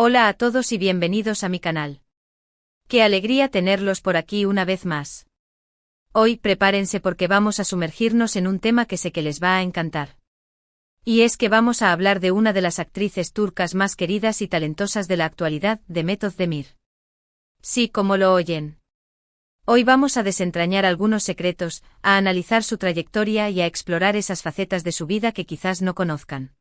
Hola a todos y bienvenidos a mi canal. Qué alegría tenerlos por aquí una vez más. Hoy prepárense porque vamos a sumergirnos en un tema que sé que les va a encantar. Y es que vamos a hablar de una de las actrices turcas más queridas y talentosas de la actualidad, Demet Özdemir. Sí, como lo oyen. Hoy vamos a desentrañar algunos secretos, a analizar su trayectoria y a explorar esas facetas de su vida que quizás no conozcan.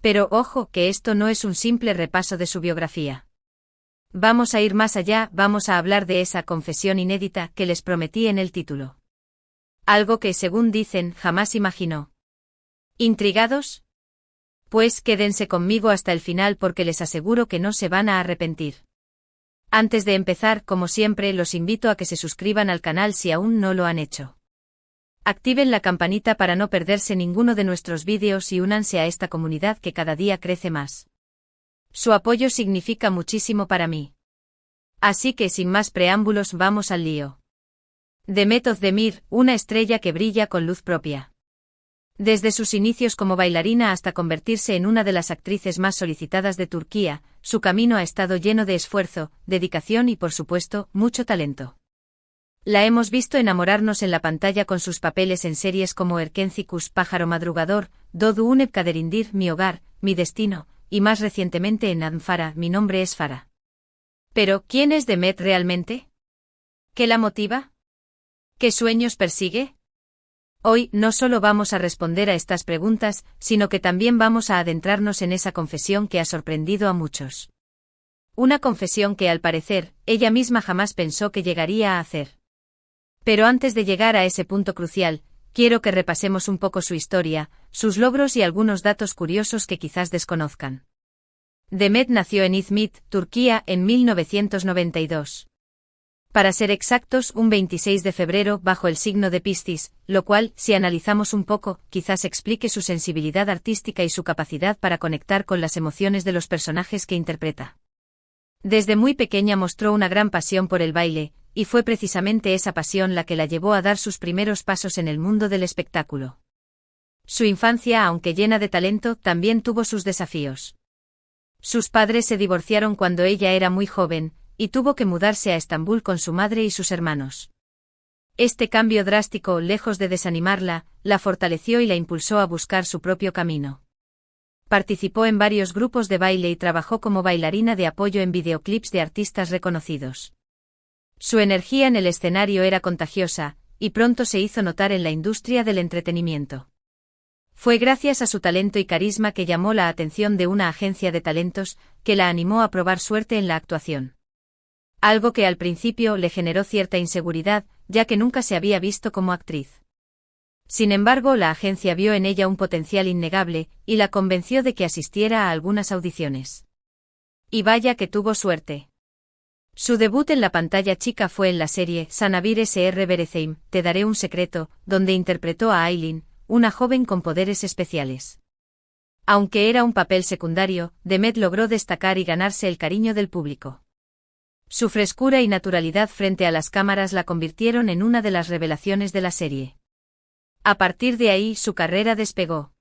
Pero ojo, que esto no es un simple repaso de su biografía. Vamos a ir más allá, vamos a hablar de esa confesión inédita que les prometí en el título. Algo que, según dicen, jamás imaginó. ¿Intrigados? Pues quédense conmigo hasta el final porque les aseguro que no se van a arrepentir. Antes de empezar, como siempre, los invito a que se suscriban al canal si aún no lo han hecho. Activen la campanita para no perderse ninguno de nuestros vídeos y únanse a esta comunidad que cada día crece más. Su apoyo significa muchísimo para mí. Así que sin más preámbulos vamos al lío. Demet Özdemir, una estrella que brilla con luz propia. Desde sus inicios como bailarina hasta convertirse en una de las actrices más solicitadas de Turquía, su camino ha estado lleno de esfuerzo, dedicación y por supuesto, mucho talento. La hemos visto enamorarnos en la pantalla con sus papeles en series como Erkenci Pájaro Madrugador, Doğdu Unep Kaderindir, Mi Hogar, Mi Destino, y más recientemente en Anfara, Mi Nombre es Farah. Pero, ¿quién es Demet realmente? ¿Qué la motiva? ¿Qué sueños persigue? Hoy no solo vamos a responder a estas preguntas, sino que también vamos a adentrarnos en esa confesión que ha sorprendido a muchos. Una confesión que, al parecer, ella misma jamás pensó que llegaría a hacer. Pero antes de llegar a ese punto crucial, quiero que repasemos un poco su historia, sus logros y algunos datos curiosos que quizás desconozcan. Demet nació en İzmit, Turquía, en 1992. Para ser exactos, un 26 de febrero bajo el signo de Piscis, lo cual, si analizamos un poco, quizás explique su sensibilidad artística y su capacidad para conectar con las emociones de los personajes que interpreta. Desde muy pequeña mostró una gran pasión por el baile, y fue precisamente esa pasión la que la llevó a dar sus primeros pasos en el mundo del espectáculo. Su infancia, aunque llena de talento, también tuvo sus desafíos. Sus padres se divorciaron cuando ella era muy joven, y tuvo que mudarse a Estambul con su madre y sus hermanos. Este cambio drástico, lejos de desanimarla, la fortaleció y la impulsó a buscar su propio camino. Participó en varios grupos de baile y trabajó como bailarina de apoyo en videoclips de artistas reconocidos. Su energía en el escenario era contagiosa, y pronto se hizo notar en la industria del entretenimiento. Fue gracias a su talento y carisma que llamó la atención de una agencia de talentos, que la animó a probar suerte en la actuación. Algo que al principio le generó cierta inseguridad, ya que nunca se había visto como actriz. Sin embargo, la agencia vio en ella un potencial innegable, y la convenció de que asistiera a algunas audiciones. Y vaya que tuvo suerte. Su debut en la pantalla chica fue en la serie Sana Bir Sr. Vereceğim, Te daré un secreto, donde interpretó a Aylin, una joven con poderes especiales. Aunque era un papel secundario, Demet logró destacar y ganarse el cariño del público. Su frescura y naturalidad frente a las cámaras la convirtieron en una de las revelaciones de la serie. A partir de ahí su carrera despegó.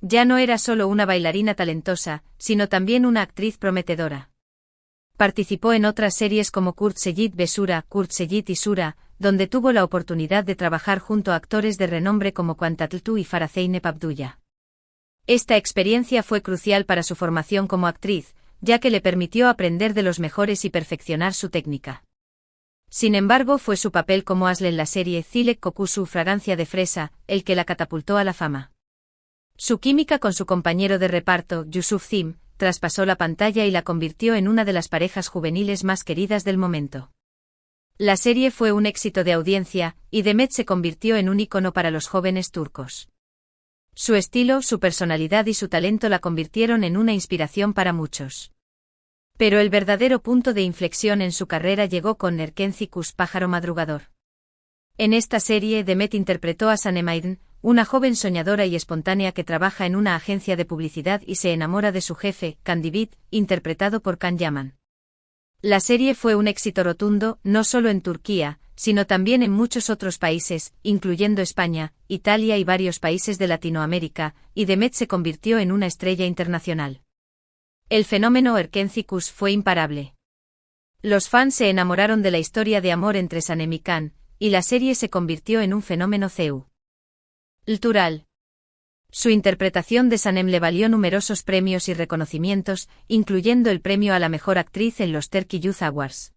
Ya no era solo una bailarina talentosa, sino también una actriz prometedora. Participó en otras series como Kurt Seyit ve Sura, Kurt Seyit y Sura, donde tuvo la oportunidad de trabajar junto a actores de renombre como Kaan Tatlıtuğ y Farah Zeynep Abdullah. Esta experiencia fue crucial para su formación como actriz, ya que le permitió aprender de los mejores y perfeccionar su técnica. Sin embargo, fue su papel como Aslı en la serie Çilek Kokusu, Fragancia de Fresa, el que la catapultó a la fama. Su química con su compañero de reparto, Yusuf Zim, traspasó la pantalla y la convirtió en una de las parejas juveniles más queridas del momento. La serie fue un éxito de audiencia, y Demet se convirtió en un ícono para los jóvenes turcos. Su estilo, su personalidad y su talento la convirtieron en una inspiración para muchos. Pero el verdadero punto de inflexión en su carrera llegó con Erkenci Pájaro Madrugador. En esta serie Demet interpretó a Sanem Aydın, una joven soñadora y espontánea que trabaja en una agencia de publicidad y se enamora de su jefe, Candivit, interpretado por Can Yaman. La serie fue un éxito rotundo, no solo en Turquía, sino también en muchos otros países, incluyendo España, Italia y varios países de Latinoamérica, y Demet se convirtió en una estrella internacional. El fenómeno Erkenci-Kuş fue imparable. Los fans se enamoraron de la historia de amor entre Sanem y Kaan, y la serie se convirtió en un fenómeno cultural. Su interpretación de Sanem le valió numerosos premios y reconocimientos, incluyendo el premio a la mejor actriz en los Turkey Youth Awards.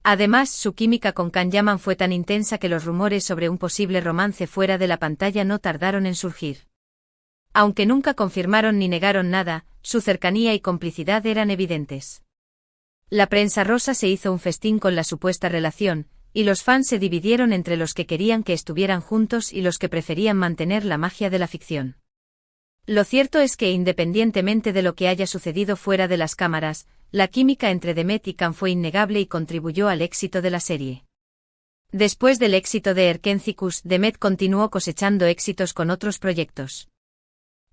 Además, su química con Can Yaman fue tan intensa que los rumores sobre un posible romance fuera de la pantalla no tardaron en surgir. Aunque nunca confirmaron ni negaron nada, su cercanía y complicidad eran evidentes. La prensa rosa se hizo un festín con la supuesta relación, y los fans se dividieron entre los que querían que estuvieran juntos y los que preferían mantener la magia de la ficción. Lo cierto es que independientemente de lo que haya sucedido fuera de las cámaras, la química entre Demet y Can fue innegable y contribuyó al éxito de la serie. Después del éxito de Erkenci-Kuş, Demet continuó cosechando éxitos con otros proyectos.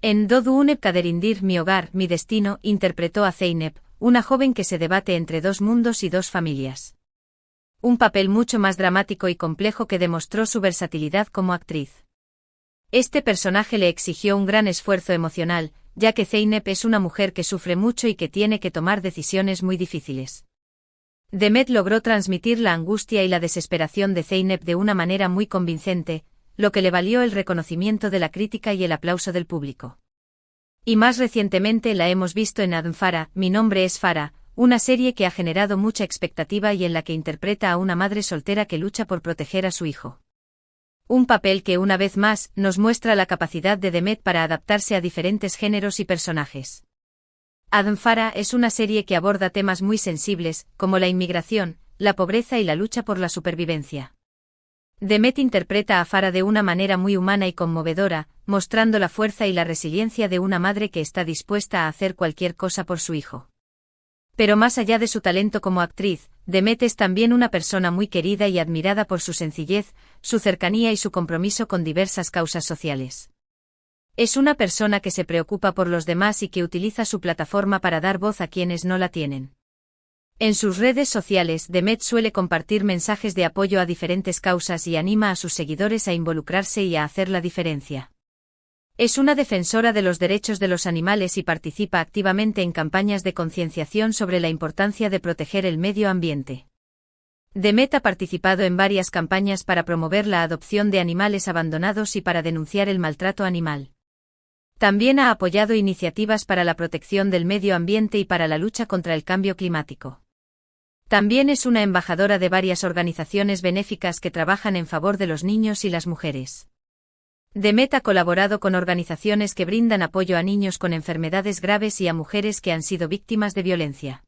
En Doğduğun Kaderindir, Mi hogar, mi destino, interpretó a Zeynep, una joven que se debate entre dos mundos y dos familias. Un papel mucho más dramático y complejo que demostró su versatilidad como actriz. Este personaje le exigió un gran esfuerzo emocional, ya que Zeynep es una mujer que sufre mucho y que tiene que tomar decisiones muy difíciles. Demet logró transmitir la angustia y la desesperación de Zeynep de una manera muy convincente, lo que le valió el reconocimiento de la crítica y el aplauso del público. Y más recientemente la hemos visto en Adın Farah, Mi nombre es Farah, una serie que ha generado mucha expectativa y en la que interpreta a una madre soltera que lucha por proteger a su hijo. Un papel que una vez más nos muestra la capacidad de Demet para adaptarse a diferentes géneros y personajes. Adın Farah es una serie que aborda temas muy sensibles, como la inmigración, la pobreza y la lucha por la supervivencia. Demet interpreta a Farah de una manera muy humana y conmovedora, mostrando la fuerza y la resiliencia de una madre que está dispuesta a hacer cualquier cosa por su hijo. Pero más allá de su talento como actriz, Demet es también una persona muy querida y admirada por su sencillez, su cercanía y su compromiso con diversas causas sociales. Es una persona que se preocupa por los demás y que utiliza su plataforma para dar voz a quienes no la tienen. En sus redes sociales, Demet suele compartir mensajes de apoyo a diferentes causas y anima a sus seguidores a involucrarse y a hacer la diferencia. Es una defensora de los derechos de los animales y participa activamente en campañas de concienciación sobre la importancia de proteger el medio ambiente. Demet ha participado en varias campañas para promover la adopción de animales abandonados y para denunciar el maltrato animal. También ha apoyado iniciativas para la protección del medio ambiente y para la lucha contra el cambio climático. También es una embajadora de varias organizaciones benéficas que trabajan en favor de los niños y las mujeres. Demet ha colaborado con organizaciones que brindan apoyo a niños con enfermedades graves y a mujeres que han sido víctimas de violencia.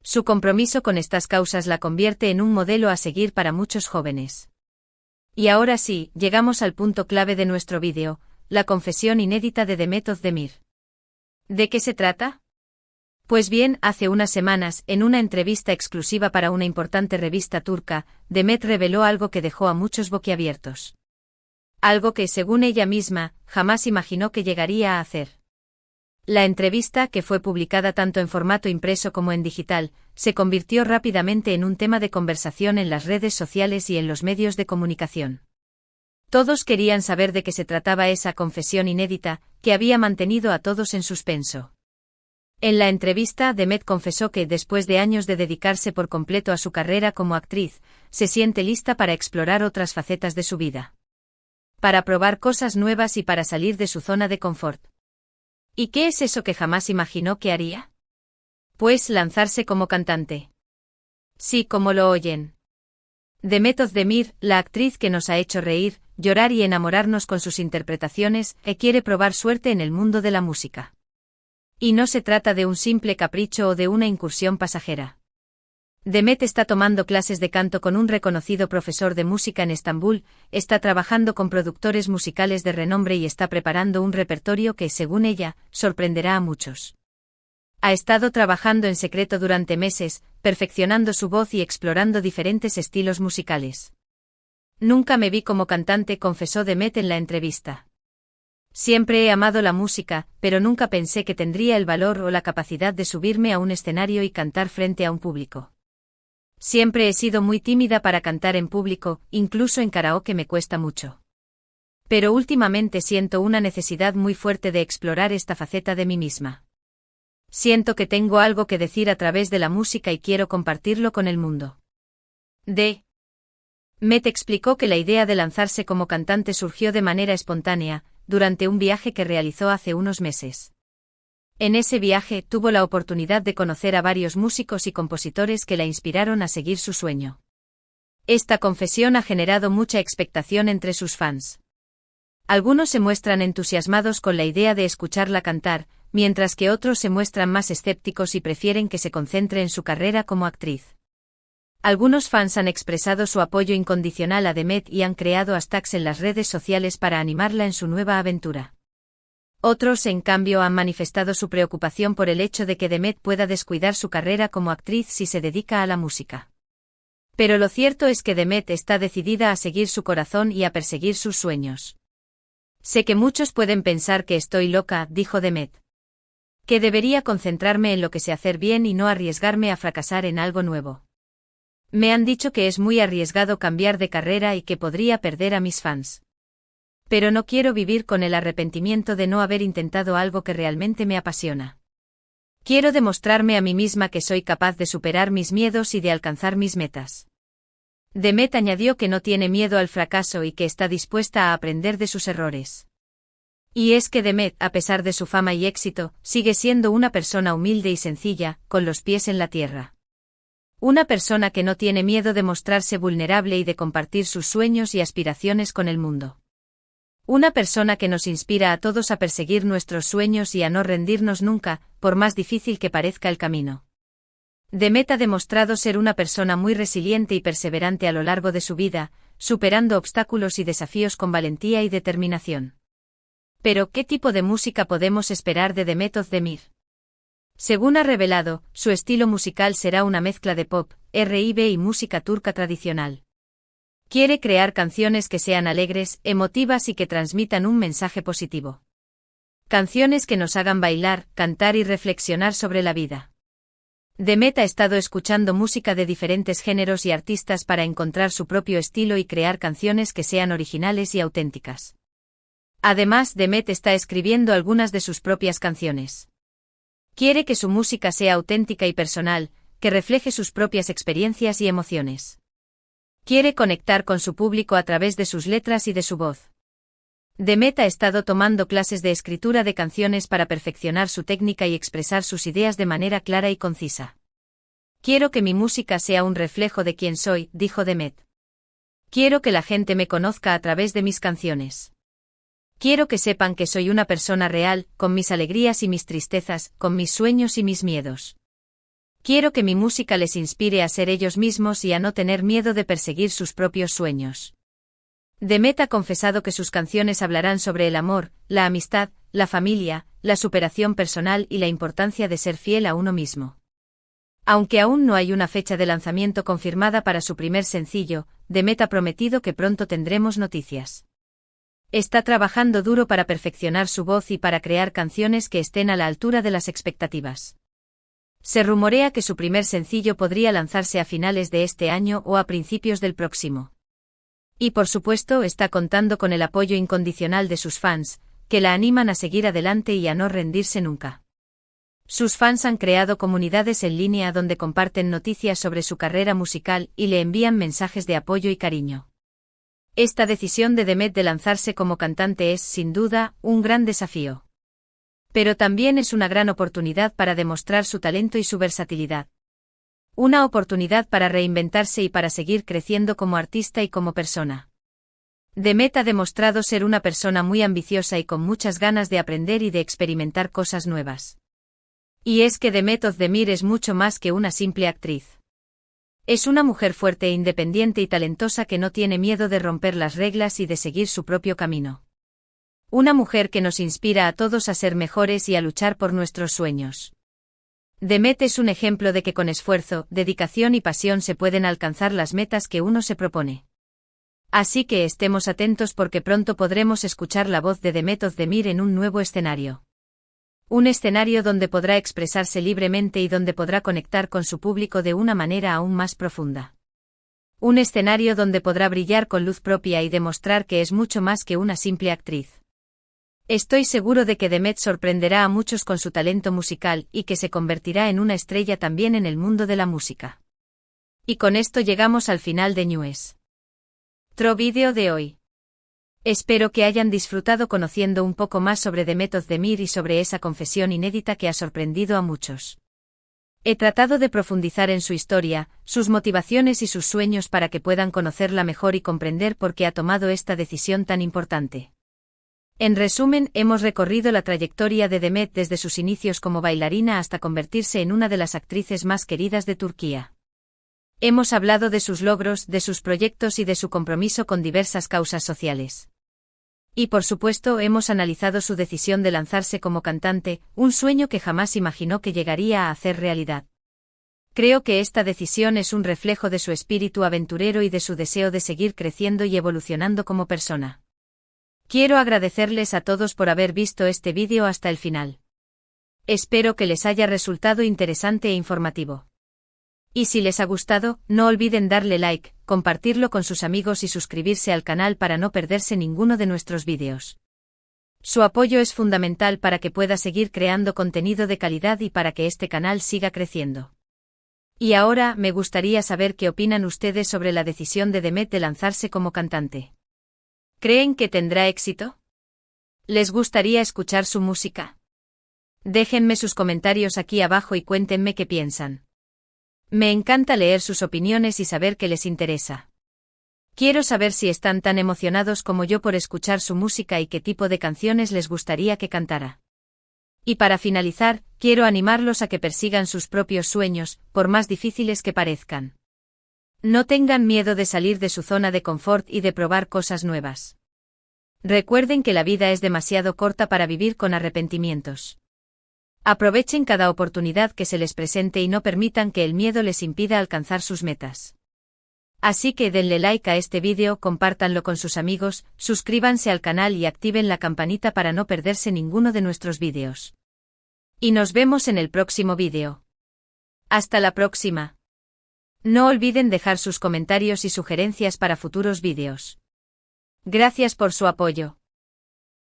Su compromiso con estas causas la convierte en un modelo a seguir para muchos jóvenes. Y ahora sí, llegamos al punto clave de nuestro vídeo, la confesión inédita de Demet Özdemir. ¿De qué se trata? Pues bien, hace unas semanas, en una entrevista exclusiva para una importante revista turca, Demet reveló algo que dejó a muchos boquiabiertos. Algo que, según ella misma, jamás imaginó que llegaría a hacer. La entrevista, que fue publicada tanto en formato impreso como en digital, se convirtió rápidamente en un tema de conversación en las redes sociales y en los medios de comunicación. Todos querían saber de qué se trataba esa confesión inédita, que había mantenido a todos en suspenso. En la entrevista, Demet confesó que, después de años de dedicarse por completo a su carrera como actriz, se siente lista para explorar otras facetas de su vida. Para probar cosas nuevas y para salir de su zona de confort. ¿Y qué es eso que jamás imaginó que haría? Pues lanzarse como cantante. Sí, como lo oyen. Demet Özdemir, la actriz que nos ha hecho reír, llorar y enamorarnos con sus interpretaciones, quiere probar suerte en el mundo de la música. Y no se trata de un simple capricho o de una incursión pasajera. Demet está tomando clases de canto con un reconocido profesor de música en Estambul, está trabajando con productores musicales de renombre y está preparando un repertorio que, según ella, sorprenderá a muchos. Ha estado trabajando en secreto durante meses, perfeccionando su voz y explorando diferentes estilos musicales. Nunca me vi como cantante, confesó Demet en la entrevista. Siempre he amado la música, pero nunca pensé que tendría el valor o la capacidad de subirme a un escenario y cantar frente a un público. Siempre he sido muy tímida para cantar en público, incluso en karaoke me cuesta mucho. Pero últimamente siento una necesidad muy fuerte de explorar esta faceta de mí misma. Siento que tengo algo que decir a través de la música y quiero compartirlo con el mundo. Met explicó que la idea de lanzarse como cantante surgió de manera espontánea, durante un viaje que realizó hace unos meses. En ese viaje tuvo la oportunidad de conocer a varios músicos y compositores que la inspiraron a seguir su sueño. Esta confesión ha generado mucha expectación entre sus fans. Algunos se muestran entusiasmados con la idea de escucharla cantar, mientras que otros se muestran más escépticos y prefieren que se concentre en su carrera como actriz. Algunos fans han expresado su apoyo incondicional a Demet y han creado hashtags en las redes sociales para animarla en su nueva aventura. Otros, en cambio, han manifestado su preocupación por el hecho de que Demet pueda descuidar su carrera como actriz si se dedica a la música. Pero lo cierto es que Demet está decidida a seguir su corazón y a perseguir sus sueños. Sé que muchos pueden pensar que estoy loca, dijo Demet. Que debería concentrarme en lo que sé hacer bien y no arriesgarme a fracasar en algo nuevo. Me han dicho que es muy arriesgado cambiar de carrera y que podría perder a mis fans. Pero no quiero vivir con el arrepentimiento de no haber intentado algo que realmente me apasiona. Quiero demostrarme a mí misma que soy capaz de superar mis miedos y de alcanzar mis metas. Demet añadió que no tiene miedo al fracaso y que está dispuesta a aprender de sus errores. Y es que Demet, a pesar de su fama y éxito, sigue siendo una persona humilde y sencilla, con los pies en la tierra. Una persona que no tiene miedo de mostrarse vulnerable y de compartir sus sueños y aspiraciones con el mundo. Una persona que nos inspira a todos a perseguir nuestros sueños y a no rendirnos nunca, por más difícil que parezca el camino. Demet ha demostrado ser una persona muy resiliente y perseverante a lo largo de su vida, superando obstáculos y desafíos con valentía y determinación. Pero, ¿qué tipo de música podemos esperar de Demet Özdemir? Según ha revelado, su estilo musical será una mezcla de pop, R&B y música turca tradicional. Quiere crear canciones que sean alegres, emotivas y que transmitan un mensaje positivo. Canciones que nos hagan bailar, cantar y reflexionar sobre la vida. Demet ha estado escuchando música de diferentes géneros y artistas para encontrar su propio estilo y crear canciones que sean originales y auténticas. Además, Demet está escribiendo algunas de sus propias canciones. Quiere que su música sea auténtica y personal, que refleje sus propias experiencias y emociones. Quiere conectar con su público a través de sus letras y de su voz. Demet ha estado tomando clases de escritura de canciones para perfeccionar su técnica y expresar sus ideas de manera clara y concisa. Quiero que mi música sea un reflejo de quién soy, dijo Demet. Quiero que la gente me conozca a través de mis canciones. Quiero que sepan que soy una persona real, con mis alegrías y mis tristezas, con mis sueños y mis miedos. Quiero que mi música les inspire a ser ellos mismos y a no tener miedo de perseguir sus propios sueños. Demet ha confesado que sus canciones hablarán sobre el amor, la amistad, la familia, la superación personal y la importancia de ser fiel a uno mismo. Aunque aún no hay una fecha de lanzamiento confirmada para su primer sencillo, Demet ha prometido que pronto tendremos noticias. Está trabajando duro para perfeccionar su voz y para crear canciones que estén a la altura de las expectativas. Se rumorea que su primer sencillo podría lanzarse a finales de este año o a principios del próximo. Y por supuesto está contando con el apoyo incondicional de sus fans, que la animan a seguir adelante y a no rendirse nunca. Sus fans han creado comunidades en línea donde comparten noticias sobre su carrera musical y le envían mensajes de apoyo y cariño. Esta decisión de Demet de lanzarse como cantante es, sin duda, un gran desafío. Pero también es una gran oportunidad para demostrar su talento y su versatilidad. Una oportunidad para reinventarse y para seguir creciendo como artista y como persona. Demet ha demostrado ser una persona muy ambiciosa y con muchas ganas de aprender y de experimentar cosas nuevas. Y es que Demet Özdemir es mucho más que una simple actriz. Es una mujer fuerte e independiente y talentosa que no tiene miedo de romper las reglas y de seguir su propio camino. Una mujer que nos inspira a todos a ser mejores y a luchar por nuestros sueños. Demet es un ejemplo de que con esfuerzo, dedicación y pasión se pueden alcanzar las metas que uno se propone. Así que estemos atentos porque pronto podremos escuchar la voz de Demet Özdemir en un nuevo escenario. Un escenario donde podrá expresarse libremente y donde podrá conectar con su público de una manera aún más profunda. Un escenario donde podrá brillar con luz propia y demostrar que es mucho más que una simple actriz. Estoy seguro de que Demet sorprenderá a muchos con su talento musical y que se convertirá en una estrella también en el mundo de la música. Y con esto llegamos al final de nuestro vídeo de hoy. Espero que hayan disfrutado conociendo un poco más sobre Demet Özdemir y sobre esa confesión inédita que ha sorprendido a muchos. He tratado de profundizar en su historia, sus motivaciones y sus sueños para que puedan conocerla mejor y comprender por qué ha tomado esta decisión tan importante. En resumen, hemos recorrido la trayectoria de Demet desde sus inicios como bailarina hasta convertirse en una de las actrices más queridas de Turquía. Hemos hablado de sus logros, de sus proyectos y de su compromiso con diversas causas sociales. Y por supuesto hemos analizado su decisión de lanzarse como cantante, un sueño que jamás imaginó que llegaría a hacer realidad. Creo que esta decisión es un reflejo de su espíritu aventurero y de su deseo de seguir creciendo y evolucionando como persona. Quiero agradecerles a todos por haber visto este vídeo hasta el final. Espero que les haya resultado interesante e informativo. Y si les ha gustado, no olviden darle like, compartirlo con sus amigos y suscribirse al canal para no perderse ninguno de nuestros vídeos. Su apoyo es fundamental para que pueda seguir creando contenido de calidad y para que este canal siga creciendo. Y ahora, me gustaría saber qué opinan ustedes sobre la decisión de Demet de lanzarse como cantante. ¿Creen que tendrá éxito? ¿Les gustaría escuchar su música? Déjenme sus comentarios aquí abajo y cuéntenme qué piensan. Me encanta leer sus opiniones y saber qué les interesa. Quiero saber si están tan emocionados como yo por escuchar su música y qué tipo de canciones les gustaría que cantara. Y para finalizar, quiero animarlos a que persigan sus propios sueños, por más difíciles que parezcan. No tengan miedo de salir de su zona de confort y de probar cosas nuevas. Recuerden que la vida es demasiado corta para vivir con arrepentimientos. Aprovechen cada oportunidad que se les presente y no permitan que el miedo les impida alcanzar sus metas. Así que denle like a este vídeo, compártanlo con sus amigos, suscríbanse al canal y activen la campanita para no perderse ninguno de nuestros vídeos. Y nos vemos en el próximo vídeo. Hasta la próxima. No olviden dejar sus comentarios y sugerencias para futuros vídeos. Gracias por su apoyo.